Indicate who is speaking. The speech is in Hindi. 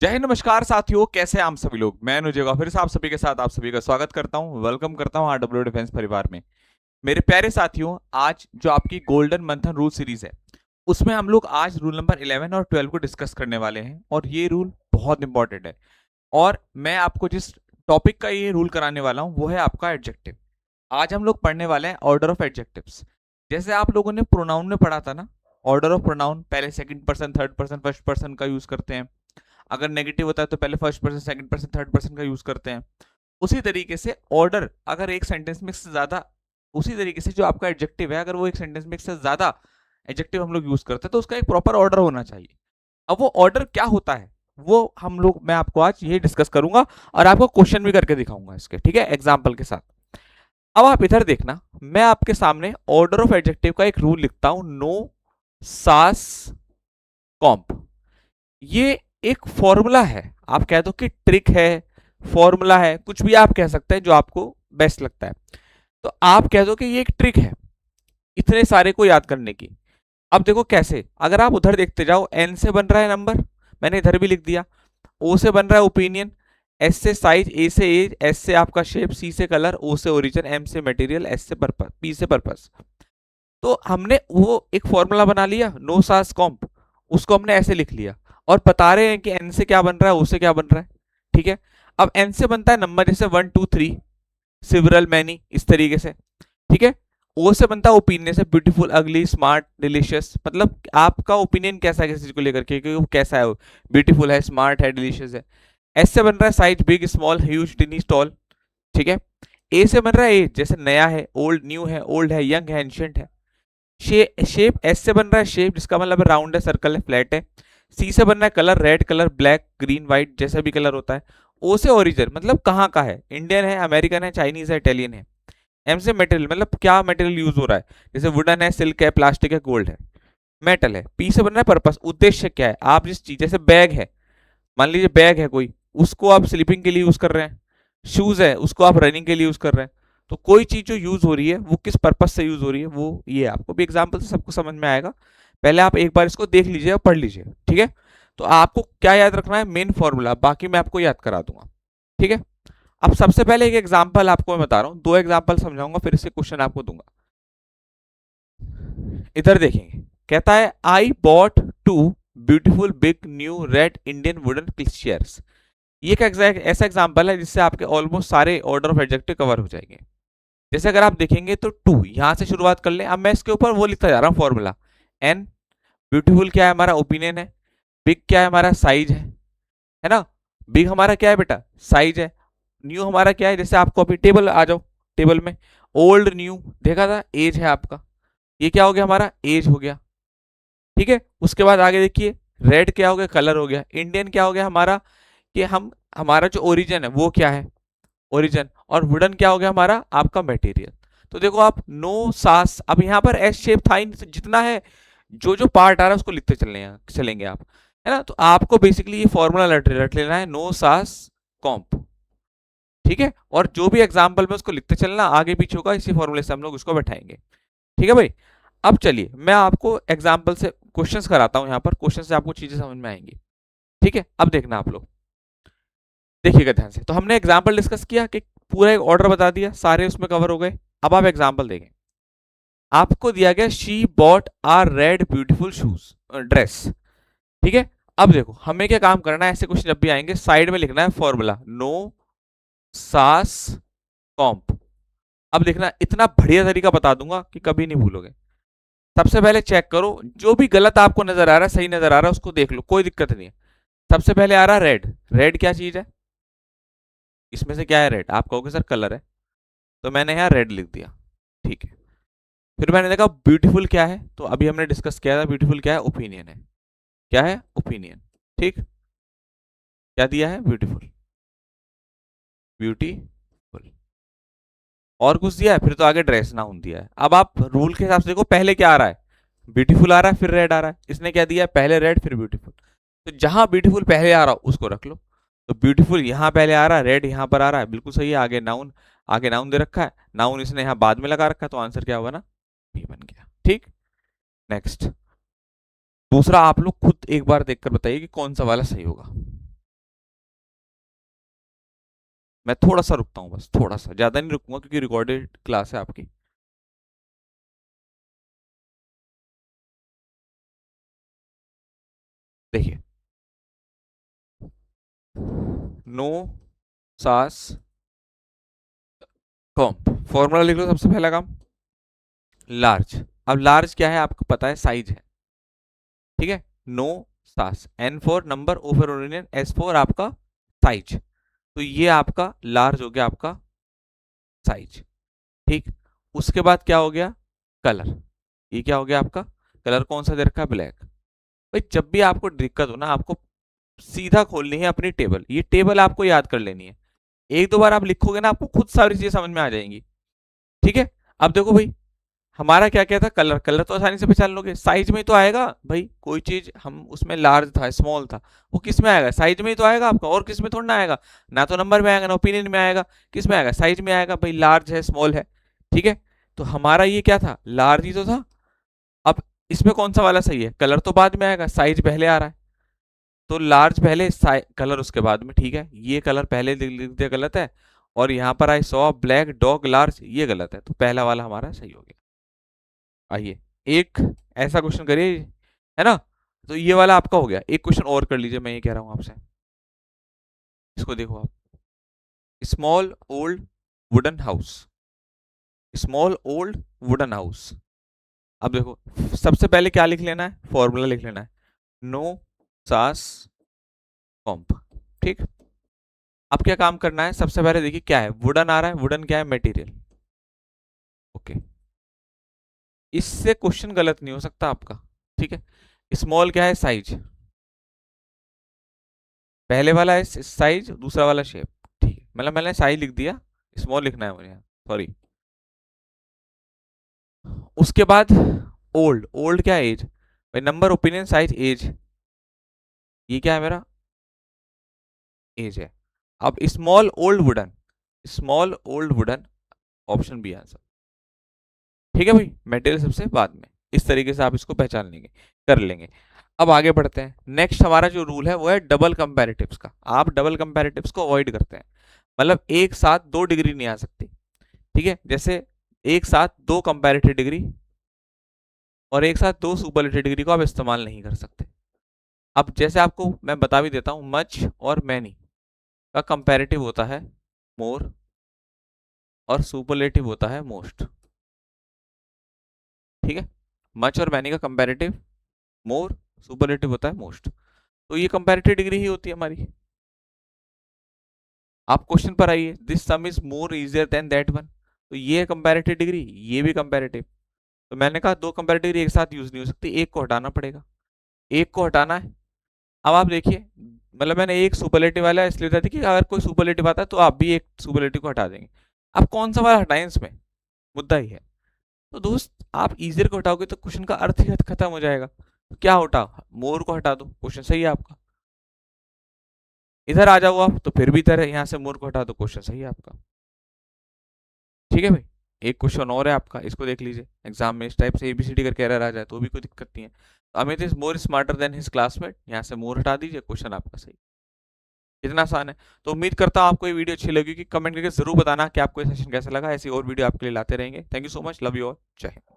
Speaker 1: जय हिंद, नमस्कार साथियों, कैसे हैं आप सभी लोग। मैं अनुजय गौहर फिर से आप सभी के साथ आप सभी का स्वागत करता हूं, वेलकम करता हूं आरडब्ल्यू डिफेंस परिवार में। मेरे प्यारे साथियों, आज जो आपकी गोल्डन मंथन रूल सीरीज है उसमें हम लोग आज रूल नंबर 11 और 12 को डिस्कस करने वाले हैं और ये रूल बहुत इंपॉर्टेंट है। और मैं आपको जिस टॉपिक का ये रूल कराने वाला हूँ वो है आपका एडजेक्टिव। आज हम लोग पढ़ने वाले हैं ऑर्डर ऑफ एडजेक्टिव्स। जैसे आप लोगों ने प्रोनाउन में पढ़ा था ना, ऑर्डर ऑफ प्रोनाउन पहले second person, third person, first person का यूज करते हैं। अगर नेगेटिव होता है तो पहले first person, second person, third person का यूज करते हैं। उसी तरीके से ऑर्डर अगर एक सेंटेंस में से ज्यादा, उसी तरीके से जो आपका एडजेक्टिव है अगर वो एक सेंटेंस में से ज्यादा एडजेक्टिव हम लोग यूज करते हैं तो उसका एक प्रॉपर ऑर्डर होना चाहिए। अब वो ऑर्डर क्या होता है वो मैं आपको आज ये डिस्कस करूंगा और आपको क्वेश्चन भी करके दिखाऊंगा इसके, ठीक है, एग्जाम्पल के साथ। अब आप इधर देखना, मैं आपके सामने ऑर्डर ऑफ एडजेक्टिव का एक रूल लिखता हूं, नो सास कॉम्प। ये एक फॉर्मूला है, आप कह दो कि ट्रिक है, फॉर्मूला है, कुछ भी आप कह सकते हैं जो आपको बेस्ट लगता है। तो आप कह दो कि ये एक ट्रिक है इतने सारे को याद करने की। अब देखो कैसे, अगर आप उधर देखते जाओ, एन से बन रहा है नंबर, मैंने इधर भी लिख दिया। ओ से बन रहा है ओपिनियन, एस से साइज, ए से एज, एस से आपका शेप, सी से कलर, ओ से ओरिजिन, एम से मटेरियल, एस से पर्पस, पी से पर्पस। तो हमने वो एक फॉर्मूला बना लिया, नो सास कॉम्प, उसको हमने ऐसे लिख लिया और बता रहे हैं कि एन से क्या बन रहा है, ओ से क्या बन रहा है। ठीक है, अब एन से बनता है नंबर, जैसे 1 2 3, सिवरल, मैनी, इस तरीके से। ठीक है, ओ से बनता है ओपिनियन से ब्यूटीफुल, अगली, स्मार्ट, डिलीशियस, मतलब आपका ओपिनियन कैसा है किसी चीज को लेकर के कि वो कैसा है, ब्यूटीफुल है, स्मार्ट है, डिलीशियस है। एस से बन रहा है size, big, small, huge, tiny, tall. ठीक है, ए से बन रहा है एज, जैसे नया है, ओल्ड, न्यू है, ओल्ड है, यंग है, एंशियंट है। शेप, एस से बन रहा है शेप, जिसका मतलब राउंड है, सर्कल है, फ्लैट है। सी से बन रहा है colour, red colour, black, green, white, जैसा भी कलर होता है। ओ से ओरिजिन, मतलब कहाँ का है, इंडियन है, अमेरिकन है, चाइनीज है, इटालियन है। एम से मटेरियल, मतलब क्या मटेरियल यूज हो रहा है, जैसे वुडन है, सिल्क है, प्लास्टिक है, गोल्ड है, मेटल है। पी से बन रहा है पर्पस, उद्देश्य क्या है, आप जिस चीज, जैसे बैग है, मान लीजिए बैग है कोई, उसको आप स्लीपिंग के लिए यूज कर रहे हैं। शूज है, उसको आप रनिंग के लिए यूज कर रहे हैं। तो कोई चीज जो यूज हो रही है वो किस पर्पज से यूज हो रही है, वो ये आपको भी एग्जाम्पल से सबको समझ में आएगा। पहले आप एक बार इसको देख लीजिए और पढ़ लीजिए, ठीक है। तो आपको क्या याद रखना है, मेन फॉर्मूला, बाकी मैं आपको याद करा दूंगा। ठीक है, अब सबसे पहले एक एग्जाम्पल आपको मैं बता रहा हूँ, दो एग्जाम्पल समझाऊंगा फिर इसके क्वेश्चन आपको दूंगा। इधर देखेंगे, कहता है I bought two beautiful big new red Indian wooden chairs. ये एक ऐसा एग्जांपल है जिससे आपके ऑलमोस्ट सारे ऑर्डर ऑफ एडजेक्टिव कवर हो जाएंगे। जैसे अगर आप देखेंगे तो टू, यहां से शुरुआत कर लें। अब मैं इसके ऊपर वो लिखता जा रहा हूँ फॉर्मूला। एन, ब्यूटीफुल क्या है हमारा, ओपिनियन है। बिग क्या है हमारा, साइज है ना। बिग हमारा क्या है बेटा, साइज है। न्यू हमारा क्या है, जैसे आपको अभी टेबल आ जाओ, टेबल में ओल्ड न्यू देखा था, एज है आपका, ये क्या हो गया हमारा, एज हो गया। ठीक है, उसके बाद आगे देखिए, रेड क्या हो गया, कलर हो गया। इंडियन क्या हो गया हमारा, कि हम, हमारा जो ओरिजिन है वो क्या है, ओरिजिन। और वुडन क्या हो गया हमारा, आपका मटेरियल। तो देखो आप, नो सास, अब यहाँ पर एस शेप था ही, जितना है, जो जो पार्ट आ रहा है उसको लिखते चलेंगे आप, है ना। तो आपको बेसिकली ये फॉर्मूला रट लेना है, नो सास कॉम्प। ठीक है, और जो भी एग्जाम्पल में उसको लिखते चलना, आगे पीछे होगा, इसी फॉर्मूले से हम लोग उसको बैठाएंगे। ठीक है भाई। अब चलिए मैं आपको एग्जाम्पल से क्वेश्चंस कराता हूं, यहाँ पर क्वेश्चन से आपको चीजें समझ में आएंगी। ठीक है, अब देखना आप लोग, देखिएगा ध्यान से। तो हमने एग्जाम्पल डिस्कस किया कि पूरा एक ऑर्डर बता दिया, सारे उसमें कवर हो गए। अब आप एग्जाम्पल देखें, आपको दिया गया she bought are red beautiful shoes, dress. ठीक है, अब देखो हमें क्या काम करना है, ऐसे क्वेश्चन जब भी आएंगे साइड में लिखना है फॉर्मूला, नो सास कॉम्प। अब देखना, इतना बढ़िया तरीका बता दूंगा कि कभी नहीं भूलोगे। सबसे पहले चेक करो, जो भी गलत आपको नजर आ रहा है सही नजर आ रहा है उसको देख लो, कोई दिक्कत नहीं है। सबसे पहले आ रहा है रेड, रेड क्या चीज है, इसमें से क्या है रेड, आप कहोगे सर कलर है, तो मैंने यहाँ रेड लिख दिया। ठीक है, फिर मैंने देखा ब्यूटीफुल क्या है, तो अभी हमने डिस्कस किया था ब्यूटीफुल क्या है, ओपिनियन है। क्या है, ओपिनियन। ठीक, क्या दिया है, ब्यूटीफुल, ब्यूटीफुल। और कुछ दिया है, फिर तो आगे ड्रेस नाउन दिया है। अब आप रूल के हिसाब से देखो, पहले क्या आ रहा है, ब्यूटीफुल आ रहा है, फिर रेड आ रहा है। इसने क्या दिया है, पहले रेड फिर ब्यूटीफुल। तो जहां ब्यूटीफुल पहले आ रहा हो उसको रख लो। तो ब्यूटीफुल यहाँ पहले आ रहा है, रेड यहाँ पर आ रहा है, बिल्कुल सही है। आगे नाउन दे रखा है, नाउन इसने यहाँ बाद में लगा रखा है, तो आंसर क्या होगा ना, बी बन गया। ठीक, नेक्स्ट। दूसरा आप लोग खुद एक बार देखकर बताइए कि कौन सा वाला सही होगा। मैं थोड़ा सा रुकता हूँ, बस थोड़ा सा, ज्यादा नहीं रुकूंगा क्योंकि रिकॉर्डेड क्लास है आपकी। देखिए, नो सास कॉम्प, फॉर्मूला लिख लो सबसे पहला काम, लार्ज। अब लार्ज क्या है आपको पता है, साइज है, ठीक है। नो सास, N for number, O for origin, S for आपका साइज। तो ये आपका लार्ज हो गया, आपका साइज, ठीक। उसके बाद क्या हो गया, कलर। ये क्या हो गया आपका, कलर कौन सा दे रखा है, ब्लैक। भाई जब भी आपको दिक्कत हो ना, आपको सीधा खोलनी है अपनी टेबल, ये टेबल आपको याद कर लेनी है। एक दो बार आप लिखोगे ना, आपको खुद सारी चीजें समझ में आ जाएंगी, ठीक है। अब देखो भाई, हमारा क्या क्या था, कलर, कलर तो आसानी से पहचान लोगे, साइज में ही तो आएगा भाई। कोई चीज हम उसमें लार्ज था, स्मॉल था, वो किस में आएगा, साइज में ही तो आएगा आपका, और किस में थोड़ा ना आएगा। ना तो नंबर में आएगा, ना ओपिनियन में आएगा, किस में आएगा, साइज में आएगा भाई। लार्ज है, स्मॉल है, ठीक है। तो हमारा ये क्या था, लार्ज ही तो था। अब इसमें कौन सा वाला सही है, कलर तो बाद में आएगा, साइज पहले आ रहा है। तो लार्ज पहले, कलर उसके बाद में, ठीक है। ये कलर पहले लिख दिया, गलत है। और यहाँ पर I saw black dog large, ये गलत है, तो पहला वाला हमारा सही हो गया। आइए एक ऐसा क्वेश्चन करिए, है ना। तो ये वाला आपका हो गया, एक क्वेश्चन और कर लीजिए, मैं ये कह रहा हूं आपसे। इसको देखो आप, small old wooden house, small old wooden house. अब देखो, सबसे पहले क्या लिख लेना है, फॉर्मूला लिख लेना है, नो सास कॉम्प, ठीक। अब क्या काम करना है, सबसे पहले देखिए क्या है, वुडन आ रहा है, वुडन क्या है, मटेरियल, ओके। इससे क्वेश्चन गलत नहीं हो सकता आपका, ठीक है। स्मॉल क्या है, साइज, पहले वाला है साइज, दूसरा वाला शेप, ठीक है। मतलब मैंने साइज लिख दिया, स्मॉल लिखना है मुझे, सॉरी। उसके बाद ओल्ड, ओल्ड क्या है, एज भाई, नंबर, ओपिनियन, साइज, एज, ये क्या है मेरा, एज है। अब small old wooden, small old wooden, option B answer, ठीक है भाई। मटेरियल सबसे बाद में, इस तरीके से आप इसको पहचान लेंगे, कर लेंगे। अब आगे बढ़ते हैं, नेक्स्ट हमारा जो रूल है वो है डबल कंपैरेटिव्स का। आप डबल कंपैरेटिव्स को अवॉइड करते हैं, मतलब एक साथ दो डिग्री नहीं आ सकती, ठीक है। जैसे एक साथ दो कंपैरेटिव डिग्री और एक साथ दो सुपरलेटिव डिग्री को आप इस्तेमाल नहीं कर सकते। अब जैसे आपको मैं बता भी देता हूं, मच और मैनी का कंपैरेटिव होता है मोर, और सुपरलेटिव होता है मोस्ट, ठीक है। मच और मैनी का कंपैरेटिव मोर, सुपरलेटिव होता है मोस्ट। तो ये कंपैरेटिव डिग्री ही होती है हमारी। आप क्वेश्चन पर आइए, this some is more easier than that one, तो ये है कंपैरेटिव डिग्री, ये भी कंपैरेटिव। तो मैंने कहा दो कंपैरेटिव डिग्री एक साथ यूज नहीं हो सकती, एक को हटाना पड़ेगा, एक को हटाना है। अब आप देखिए, मतलब मैंने एक सुपरलेटिव वाला इसलिए बता दी कि अगर कोई सुपरलेटिव आता है तो आप भी एक सुपरलेटिव को हटा देंगे। अब कौन सा वाला हटाएं, इसमें मुद्दा ही है। तो दोस्त, आप इजियर को हटाओगे तो क्वेश्चन का अर्थ ही खत्म हो जाएगा। तो क्या हटा, मोर को हटा दो, क्वेश्चन सही है आपका। इधर आ जाओ आप, तो फिर भी इधर है, यहाँ से मोर को हटा दो, क्वेश्चन सही है आपका, ठीक है भाई। एक क्वेश्चन और है आपका, इसको देख लीजिए, एग्जाम में इस टाइप से एबीसीडी करके एरर आ जाए तो भी कोई दिक्कत नहीं है। Amit is more smarter than his classmate, यहाँ से मोर हटा दीजिए, क्वेश्चन आपका सही। इतना आसान है। तो उम्मीद करता हूँ आपको ये वीडियो अच्छी लगी, कि कमेंट करके जरूर बताना कि आपको ये सेशन कैसा लगा। ऐसी और वीडियो आपके लिए लाते रहेंगे। Thank you so much, love you all, जय हिंद।